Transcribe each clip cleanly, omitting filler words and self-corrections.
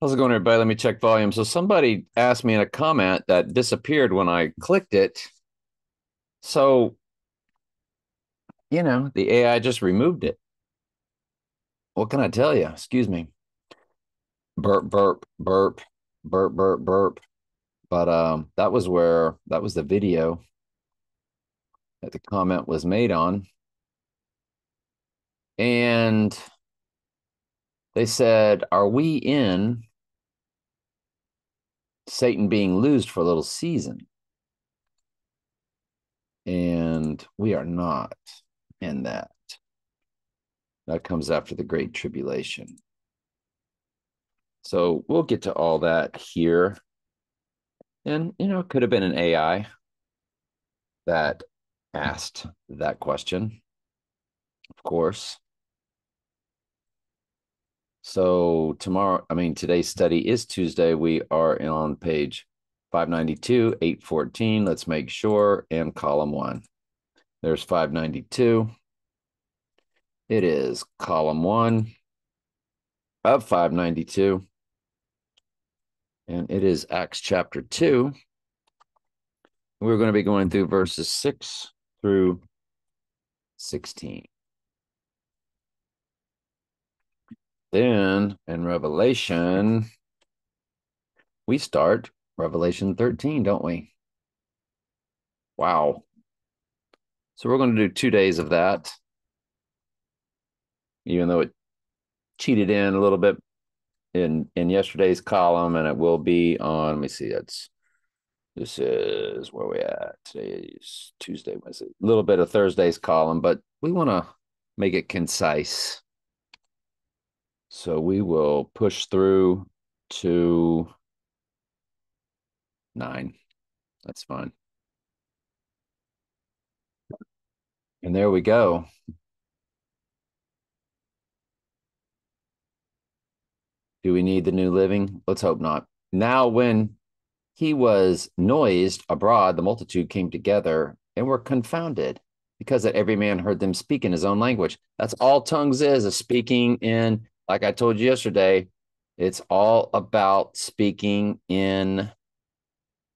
How's it going, everybody? Let me check volume. So somebody asked me in a comment that disappeared when I clicked it. So, the AI just removed it. What can I tell you? Excuse me. Burp, burp, burp, burp, burp, burp. But that was the video that the comment was made on. And they said, "Are we in Satan being loosed for a little season?" And we are not in that. That comes after the Great Tribulation. So we'll get to all that here. And, it could have been an AI that asked that question, of course. So today's study is Tuesday. We are on page 592, 814. Let's make sure. And column one. There's 592. It is column one of 592. And it is Acts chapter 2. We're going to be going through verses 6 through 16. Then in Revelation, we start Revelation 13, don't we? Wow. So we're going to do 2 days of that, even though it cheated in a little bit in yesterday's column, and it will be on, let me see, this is where we at. Today is Tuesday, Wednesday, a little bit of Thursday's column, but we want to make it concise. So we will push through to 9. That's fine. And there we go. Do we need the New Living? Let's hope not. Now, when he was noised abroad, the multitude came together and were confounded because that every man heard them speak in his own language. That's all tongues is a speaking in, like I told you yesterday, it's all about speaking in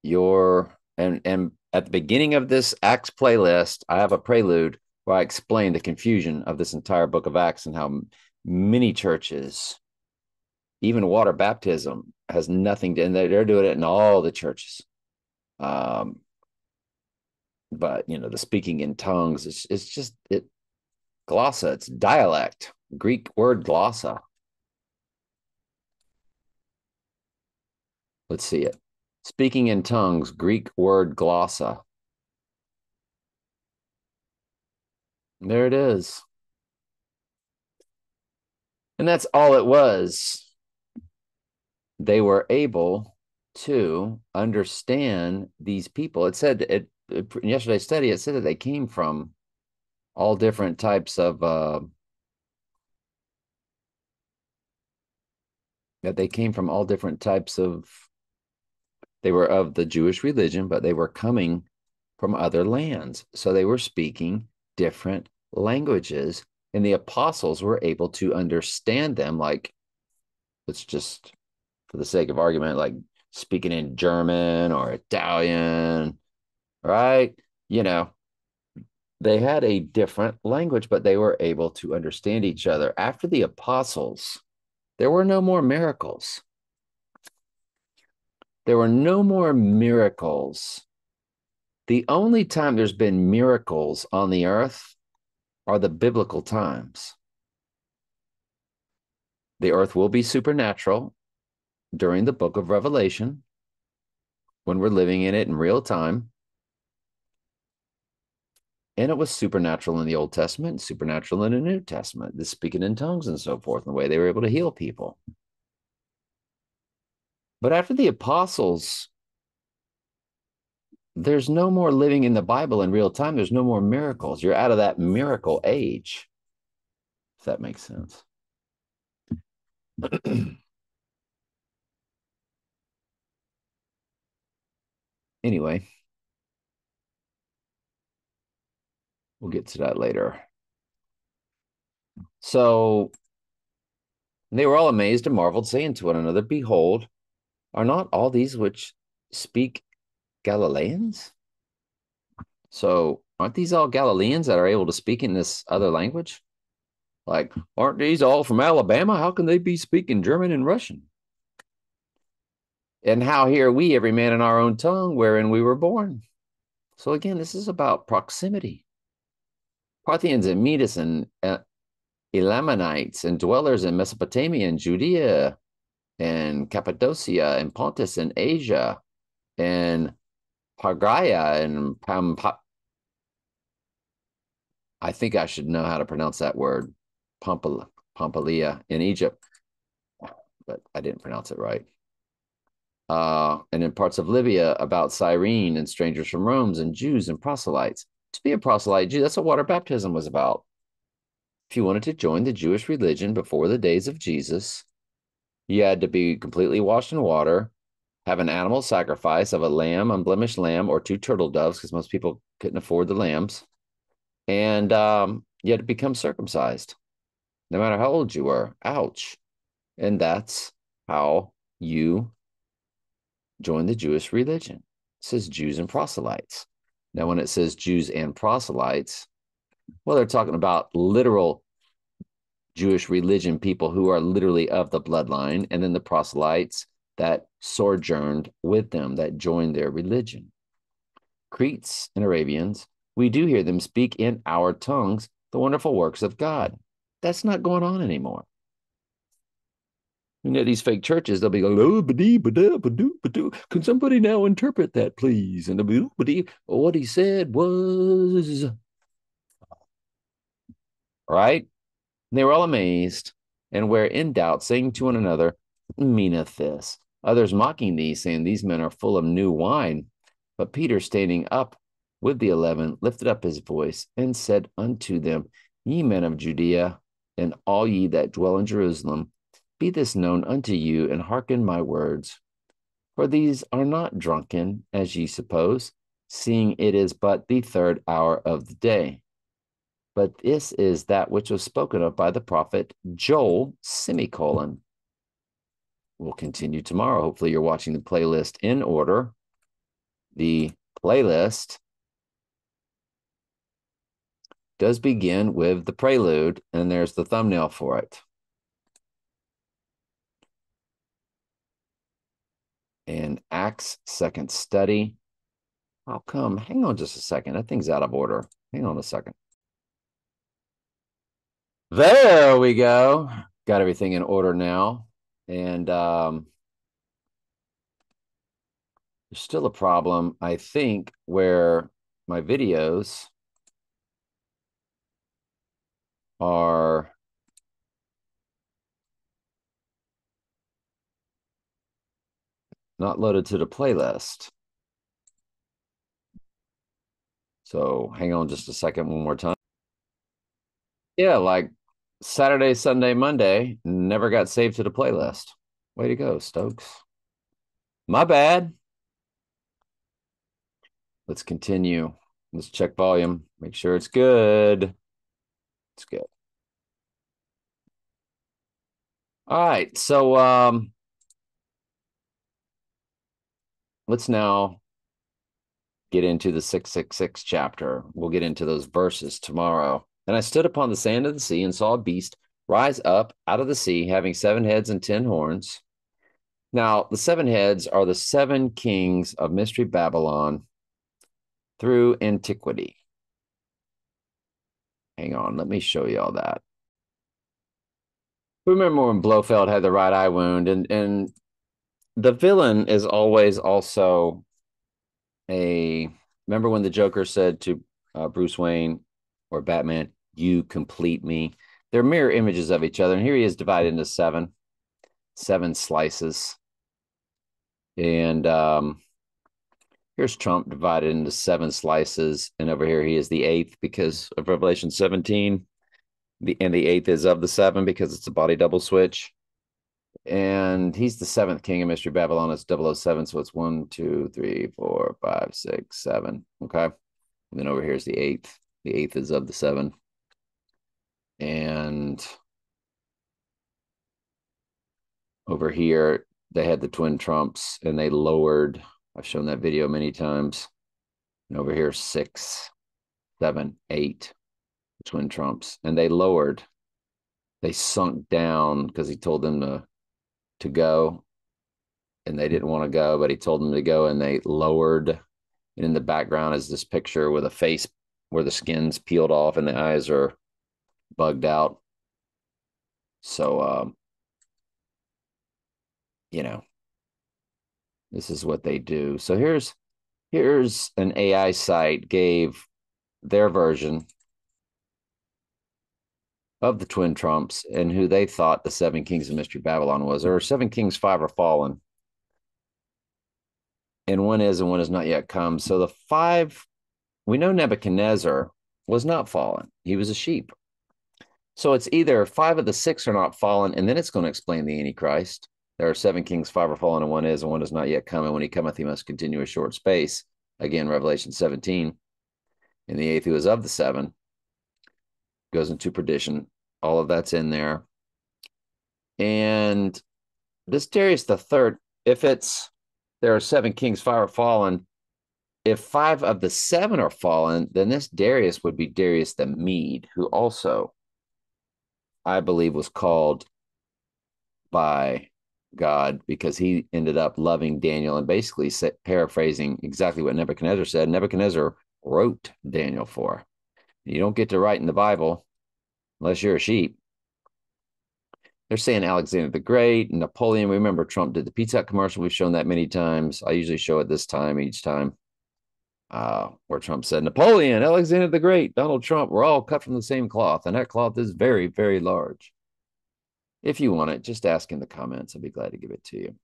and at the beginning of this Acts playlist, I have a prelude where I explain the confusion of this entire book of Acts and how many churches, even water baptism, has nothing to, and they're doing it in all the churches. Um, but the speaking in tongues, it's just glossa, it's dialect, Greek word glossa. Let's see it. Speaking in tongues, Greek word glossa. There it is. And that's all it was. They were able to understand these people. It said in yesterday's study, it said that they came from all different types of that they came from all different types of they were of the Jewish religion, but they were coming from other lands. So they were speaking different languages, and the apostles were able to understand them. Like, let's just, for the sake of argument, like speaking in German or Italian, right? You know, they had a different language, but they were able to understand each other. After the apostles, there were no more miracles. There were no more miracles. The only time there's been miracles on the earth are the biblical times. The earth will be supernatural during the book of Revelation when we're living in it in real time. And it was supernatural in the Old Testament, supernatural in the New Testament, the speaking in tongues and so forth, and the way they were able to heal people. But after the apostles, there's no more living in the Bible in real time. There's no more miracles. You're out of that miracle age, if that makes sense. Anyway, we'll get to that later. So And they were all amazed and marveled, saying to one another, Behold, are not all these which speak Galileans? So aren't these all Galileans that are able to speak in this other language? Like, aren't these all from Alabama? How can they be speaking German and Russian? And how hear we, every man in our own tongue, wherein we were born? So again, this is about proximity. Parthians and Medes and Elamites and dwellers in Mesopotamia and Judea and Cappadocia and Pontus and Asia and Pargaia and I think I should know how to pronounce that word, Pamphylia in Egypt, but I didn't pronounce it right. And in parts of Libya about Cyrene and strangers from Rome and Jews and proselytes. To be a proselyte Jew, that's what water baptism was about. If you wanted to join the Jewish religion before the days of Jesus, you had to be completely washed in water, have an animal sacrifice of a lamb, unblemished lamb, or two turtle doves, because most people couldn't afford the lambs. And you had to become circumcised, no matter how old you were. Ouch. And that's how you join the Jewish religion. It says Jews and proselytes. Now, when it says Jews and proselytes, well, they're talking about literal Jewish religion people who are literally of the bloodline, and then the proselytes that sojourned with them, that joined their religion. Cretes and Arabians, we do hear them speak in our tongues the wonderful works of God. That's not going on anymore. You know, these fake churches, they'll be going, oh, ba-dee, ba-da, ba-doo, ba-doo. Can somebody now interpret that, please? And they'll be, oh, ba-dee. What he said was, right? And they were all amazed and were in doubt, saying to one another, meaneth this? Others mocking these, saying, these men are full of new wine. But Peter, standing up with the 11, lifted up his voice and said unto them, ye men of Judea, and all ye that dwell in Jerusalem, be this known unto you, and hearken my words. For these are not drunken, as ye suppose, seeing it is but the third hour of the day. But this is that which was spoken of by the prophet Joel, semicolon. We'll continue tomorrow. Hopefully you're watching the playlist in order. The playlist does begin with the prelude, and there's the thumbnail for it. And Acts second study. How come? Hang on just a second. That thing's out of order. Hang on a second. There we go. Got everything in order now. And there's still a problem, I think, where my videos are not loaded to the playlist. So hang on just a second, one more time. Yeah, like Saturday, Sunday, Monday, never got saved to the playlist. Way to go, Stokes. My bad. Let's continue. Let's check volume. Make sure it's good. It's good. All right. So let's now get into the 666 chapter. We'll get into those verses tomorrow. And I stood upon the sand of the sea and saw a beast rise up out of the sea, having 7 heads and 10 horns. Now, the 7 heads are the 7 kings of Mystery Babylon through antiquity. Hang on, let me show you all that. Remember when Blofeld had the right eye wound, and the villain is always also a. Remember when the Joker said to Bruce Wayne or Batman, "You complete me." They're mirror images of each other, and here he is divided into 7 slices, and here's Trump divided into 7 slices, and over here he is the 8th because of Revelation 17. And the 8th is of the 7 because it's a body double switch. And he's the 7th king of Mystery Babylon. It's 007. So it's 1, 2, 3, 4, 5, 6, 7. Okay. And then over here is the 8th. The 8th is of the 7. And Over here, they had the twin trumps and they lowered. I've shown that video many times. And over here, 6, 7, 8 twin trumps. And they lowered. They sunk down because he told them to go. And they didn't want to go, but he told them to go, and they lowered. And in the background is this picture with a face where the skin's peeled off and the eyes are bugged out. So, this is what they do. So here's an AI site gave their version of the twin trumps and who they thought the 7 kings of Mystery Babylon was. There are 7 kings, 5 are fallen, and one is not yet come. So the 5, we know Nebuchadnezzar was not fallen. He was a sheep. So it's either 5 of the 6 are not fallen, and then it's going to explain the Antichrist. There are 7 kings, 5 are fallen, and one is not yet come. And when he cometh, he must continue a short space. Again, Revelation 17. And the 8th, who is of the 7, goes into perdition. All of that's in there. And this Darius the third, there are 7 kings, 5 are fallen. If 5 of the 7 are fallen, then this Darius would be Darius the Mede, who also, I believe, was called by God because he ended up loving Daniel and basically paraphrasing exactly what Nebuchadnezzar said. Nebuchadnezzar wrote Daniel for. You don't get to write in the Bible unless you're a sheep. They're saying Alexander the Great, Napoleon. Remember, Trump did the Pizza Hut commercial. We've shown that many times. I usually show it this time, each time, where Trump said, Napoleon, Alexander the Great, Donald Trump, we're all cut from the same cloth. And that cloth is very, very large. If you want it, just ask in the comments. I'll be glad to give it to you.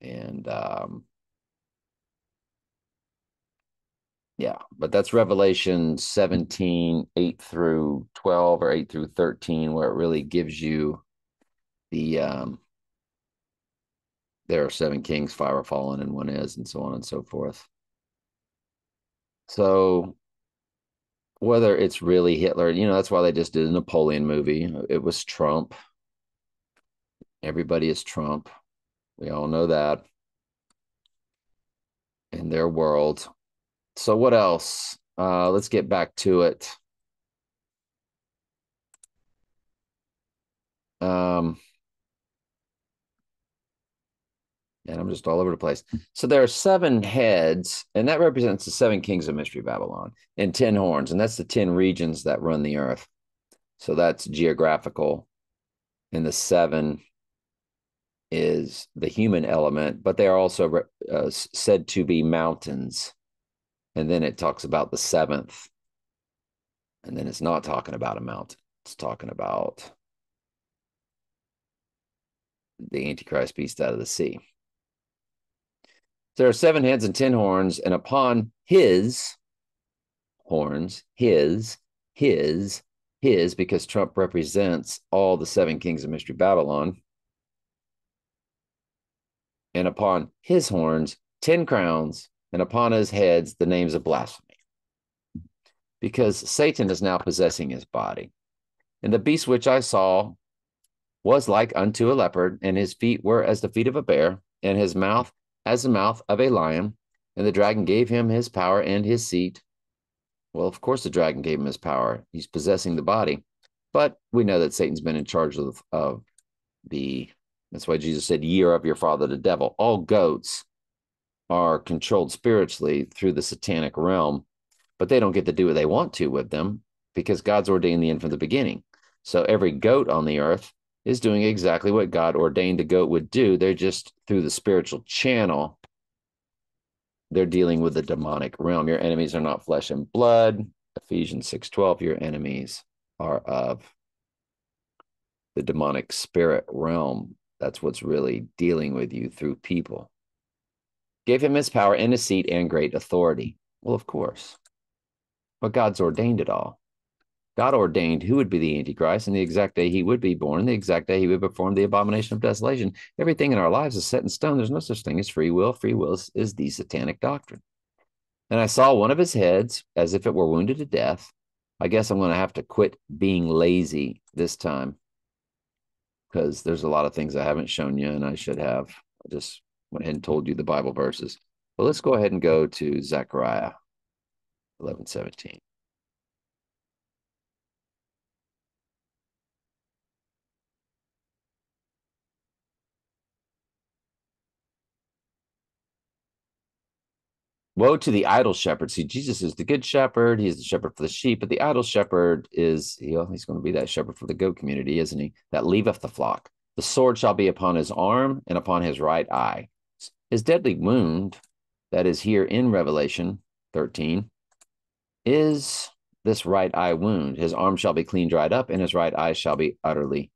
And yeah, but that's Revelation 17, 8 through 12 or 8 through 13, where it really gives you the there are 7 kings, 5 are fallen, and one is, and so on and so forth. So whether it's really Hitler, that's why they just did a Napoleon movie. It was Trump. Everybody is Trump. We all know that in their world. So what else? Let's get back to it. And I'm just all over the place. So there are 7 heads, and that represents the 7 kings of Mystery Babylon, and 10 horns, and that's the 10 regions that run the earth. So that's geographical. And the 7 is the human element, but they are also said to be mountains. And then it talks about the 7th. And then it's not talking about a mountain. It's talking about the Antichrist beast out of the sea. There are 7 heads and 10 horns, and upon his horns, his, because Trump represents all the 7 kings of Mystery Babylon. And upon his horns, 10 crowns, and upon his heads, the names of blasphemy. Because Satan is now possessing his body. And the beast which I saw was like unto a leopard, and his feet were as the feet of a bear, and his mouth as the mouth of a lion. And the dragon gave him his power and his seat. Well, of course, the dragon gave him his power. He's possessing the body. But we know that Satan's been in charge of that's why Jesus said, ye are of your father, the devil. All goats are controlled spiritually through the satanic realm, but they don't get to do what they want to with them because God's ordained the end from the beginning. So every goat on the earth is doing exactly what God ordained a goat would do. They're just through the spiritual channel. They're dealing with the demonic realm. Your enemies are not flesh and blood. Ephesians 6:12, your enemies are of the demonic spirit realm. That's what's really dealing with you through people. Gave him his power and his seat and great authority. Well, of course. But God's ordained it all. God ordained who would be the Antichrist and the exact day he would be born, and the exact day he would perform the abomination of desolation. Everything in our lives is set in stone. There's no such thing as free will. Free will is the satanic doctrine. And I saw one of his heads as if it were wounded to death. I guess I'm going to have to quit being lazy this time, because there's a lot of things I haven't shown you, and I should have. I just went ahead and told you the Bible verses. But let's go ahead and go to Zechariah 11:17. Woe to the idle shepherd. See, Jesus is the good shepherd. He's the shepherd for the sheep, but the idle shepherd is, he's going to be that shepherd for the goat community, isn't he? That leaveth the flock. The sword shall be upon his arm and upon his right eye. His deadly wound, that is here in Revelation 13, is this right eye wound. His arm shall be clean dried up, and his right eye shall be utterly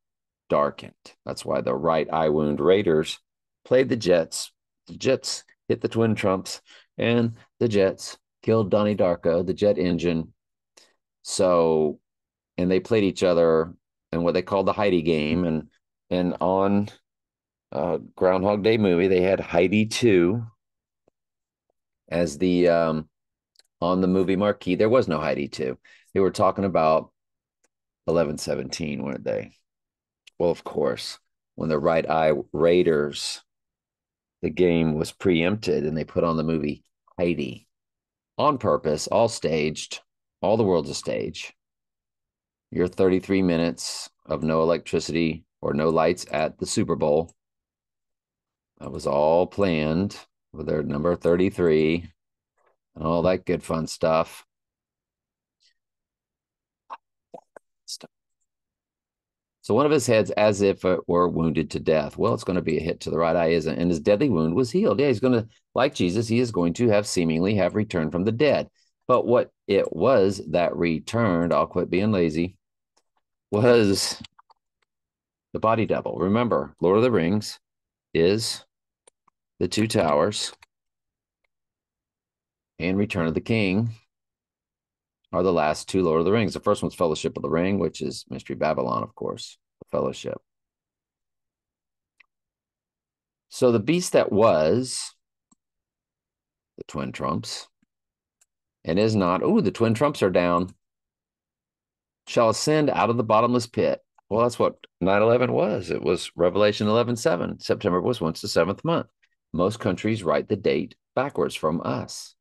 darkened. That's why the right eye wound Raiders played the Jets. The Jets hit the twin trumps, and the Jets killed Donnie Darko, the jet engine. So, and they played each other in what they called the Heidi game. And on Groundhog Day movie, they had Heidi 2 as the on the movie marquee. There was no Heidi 2. They were talking about 11:17, weren't they? Well, of course, when the right eye Raiders, the game was preempted and they put on the movie Heidi on purpose, all staged, all the world's a stage. Your 33 minutes of no electricity or no lights at the Super Bowl. That was all planned with their number 33 and all that good fun stuff. So one of his heads as if it were wounded to death. Well, it's going to be a hit to the right eye, isn't it? And his deadly wound was healed. Yeah, he's going to, like Jesus, he is going to have seemingly have returned from the dead. But what it was that returned, I'll quit being lazy, was the body double. Remember, Lord of the Rings is the Two Towers and Return of the King are the last two Lord of the Rings. The first one's Fellowship of the Ring, which is Mystery Babylon, of course, the Fellowship. So the beast that was the twin trumps and is not, the twin trumps are down, shall ascend out of the bottomless pit. Well, that's what 9/11 was. It was Revelation 11:7. September was once the seventh month. Most countries write the date backwards from us.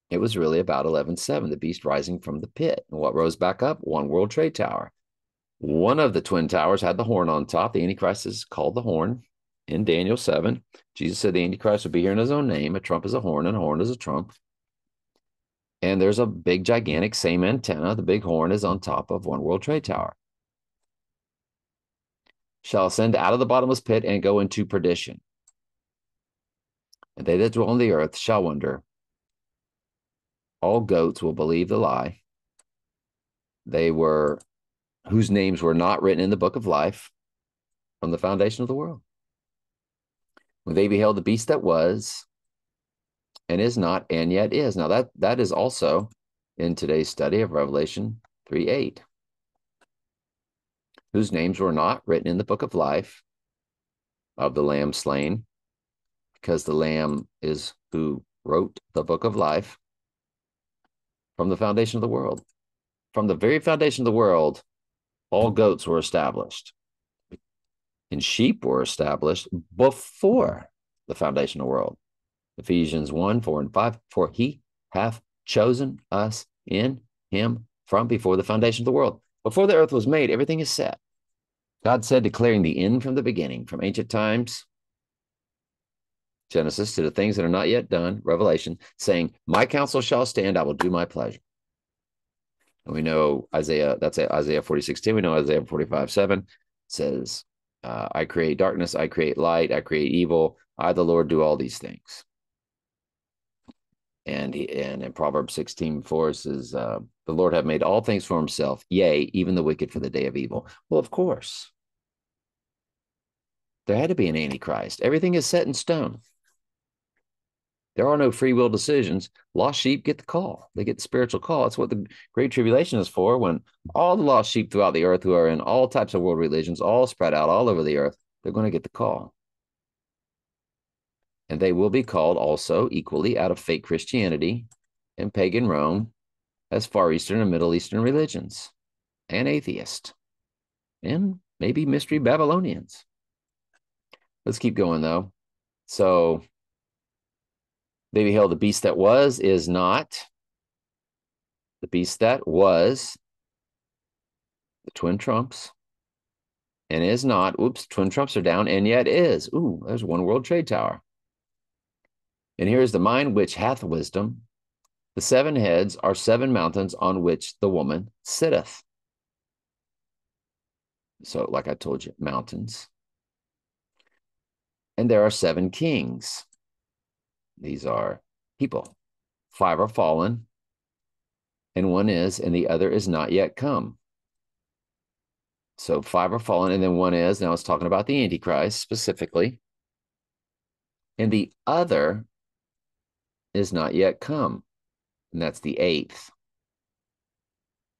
It was really about 11:7, the beast rising from the pit. And what rose back up? One World Trade Tower. One of the twin towers had the horn on top. The Antichrist is called the horn in Daniel 7. Jesus said the Antichrist would be here in his own name. A trump is a horn, and a horn is a trump. And there's a big, gigantic, same antenna. The big horn is on top of One World Trade Tower. Shall ascend out of the bottomless pit and go into perdition. And they that dwell on the earth shall wonder. All goats will believe the lie. They were, whose names were not written in the book of life from the foundation of the world. When they beheld the beast that was, and is not, and yet is. Now that is also in today's study of Revelation 3:8. Whose names were not written in the book of life of the Lamb slain, because the Lamb is who wrote the book of life from the foundation of the world. From the very foundation of the world, all goats were established. And sheep were established before the foundation of the world. Ephesians 1:4-5. For he hath chosen us in him from before the foundation of the world. Before the earth was made, everything is set. God said, declaring the end from the beginning, from ancient times, Genesis, to the things that are not yet done, Revelation, saying, my counsel shall stand, I will do my pleasure. And we know Isaiah, that's Isaiah 46:10. We know Isaiah 45:7 says, I create darkness, I create light, I create evil. I, the Lord, do all these things. And in Proverbs 16:4 says, the Lord hath made all things for himself, yea, even the wicked for the day of evil. Well, of course. There had to be an Antichrist. Everything is set in stone. There are no free will decisions. Lost sheep get the call. They get the spiritual call. That's what the Great Tribulation is for, when all the lost sheep throughout the earth who are in all types of world religions, all spread out all over the earth, they're going to get the call. And they will be called also equally out of fake Christianity and pagan Rome as Far Eastern and Middle Eastern religions and atheist. and maybe mystery Babylonians. Let's keep going though. So they beheld the beast that was, is not. The beast that was, the twin trumps, and is not. Oops, twin trumps are down, and yet is. Ooh, there's one world trade tower. And here is the mind which hath wisdom. The seven heads are seven mountains on which the woman sitteth. So, like I told you, mountains. And there are seven kings. These are people. Five are fallen, and one is, and the other is not yet come. So five are fallen, and then one is. Now it's talking about the Antichrist specifically. And the other is not yet come. And that's the eighth,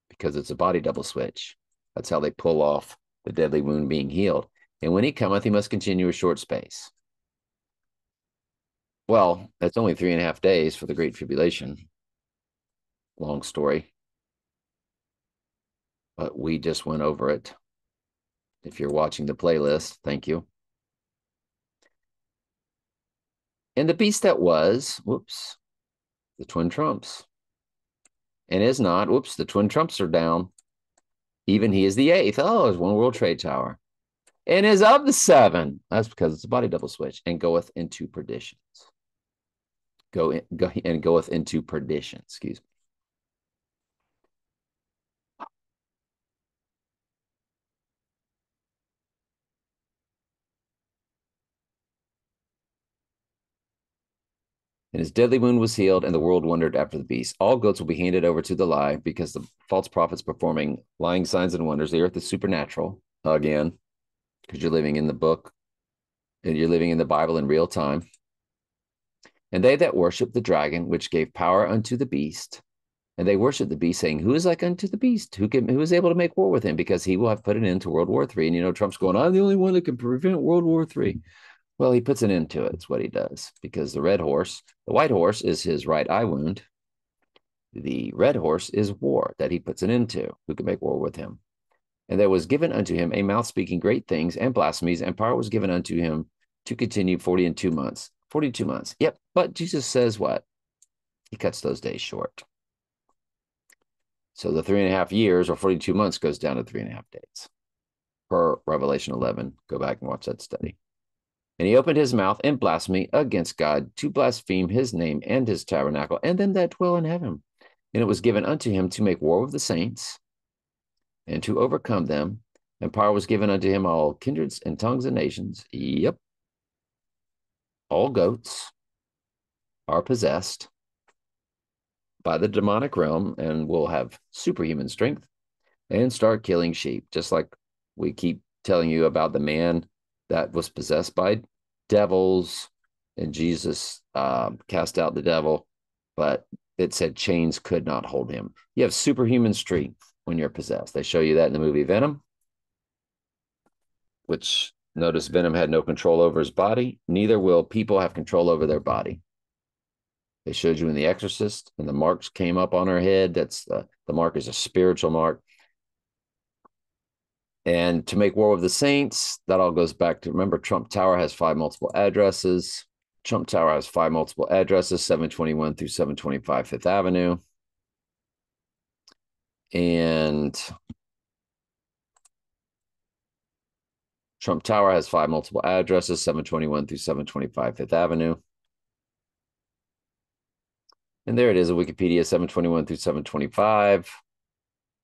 because it's a body double switch. That's how they pull off the deadly wound being healed. And when he cometh, he must continue a short space. Well, that's only 3.5 days for the Great Tribulation. Long story. But we just went over it. If you're watching the playlist, thank you. And the beast that was, whoops, the twin trumps. And is not, whoops, the twin trumps are down. Even he is the eighth. Oh, there's one world trade tower. And is of the seven. That's because it's a body double switch. And goeth into perditions. Goeth into perdition. Excuse me. And his deadly wound was healed, and the world wondered after the beast. All goats will be handed over to the lie, because the false prophets performing lying signs and wonders. The earth is supernatural again, because you're living in the book and you're living in the Bible in real time. And they that worship the dragon, which gave power unto the beast, and they worship the beast, saying, "Who is like unto the beast? Who is able to make war with him? Because he will have put an end to World War III." And you know, Trump's going, "I'm the only one that can prevent World War III." Well, he puts an end to it. It's what he does, because the white horse is his right eye wound. The red horse is war that he puts an end to. Who can make war with him? And there was given unto him a mouth speaking great things and blasphemies, and power was given unto him to continue 42 months. 42 months. Yep. But Jesus says what? He cuts those days short. So the 3.5 years or 42 months goes down to 3.5 days per Revelation 11. Go back and watch that study. And he opened his mouth in blasphemy against God, to blaspheme his name and his tabernacle and them that dwell in heaven. And it was given unto him to make war with the saints and to overcome them. And power was given unto him, all kindreds and tongues and nations. Yep. All goats are possessed by the demonic realm and will have superhuman strength and start killing sheep, just like we keep telling you about the man that was possessed by devils, and Jesus cast out the devil, but it said chains could not hold him. You have superhuman strength when you're possessed. They show you that in the movie Venom, which, notice, Venom had no control over his body. Neither will people have control over their body. They showed you in The Exorcist, and the marks came up on her head. That's the mark is a spiritual mark. And to make war with the saints, that all goes back to, remember, Trump Tower has 5 multiple addresses. Trump Tower has 5 multiple addresses, 721 through 725 Fifth Avenue. And Trump Tower has 5 multiple addresses, 721 through 725 Fifth Avenue. And there it is, a Wikipedia, 721 through 725.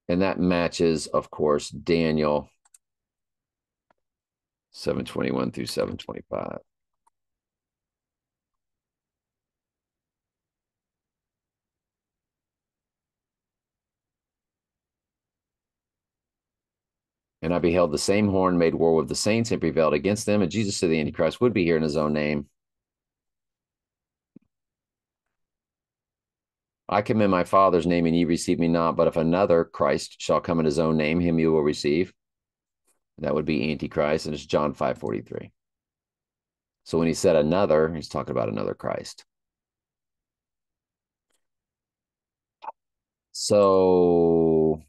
And that matches, of course, Daniel 721 through 725. And I beheld the same horn made war with the saints and prevailed against them. And Jesus said the Antichrist would be here in his own name. I come in my Father's name, and ye receive me not. But if another Christ shall come in his own name, him you will receive. That would be Antichrist, and it's John 5:43. So when he said another, he's talking about another Christ. So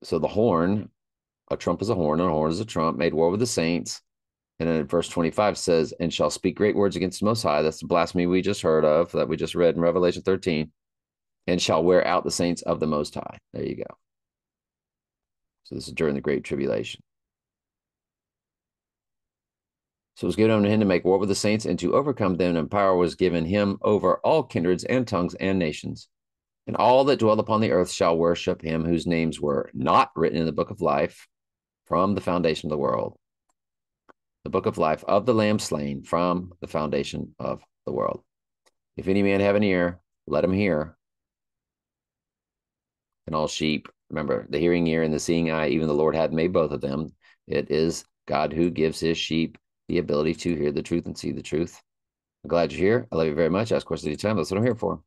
So the horn, a trump is a horn, and a horn is a trump, made war with the saints. And then verse 25 says, and shall speak great words against the Most High. That's the blasphemy we just heard of, that we just read in Revelation 13, and shall wear out the saints of the Most High. There you go. So this is during the Great Tribulation. So it was given unto him to make war with the saints and to overcome them, and power was given him over all kindreds and tongues and nations. And all that dwell upon the earth shall worship him whose names were not written in the book of life from the foundation of the world. The book of life of the Lamb slain from the foundation of the world. If any man have an ear, let him hear. And all sheep, remember, the hearing ear and the seeing eye, even the Lord had made both of them. It is God who gives his sheep the ability to hear the truth and see the truth. I'm glad you're here. I love you very much. Ask questions anytime. That's what I'm here for.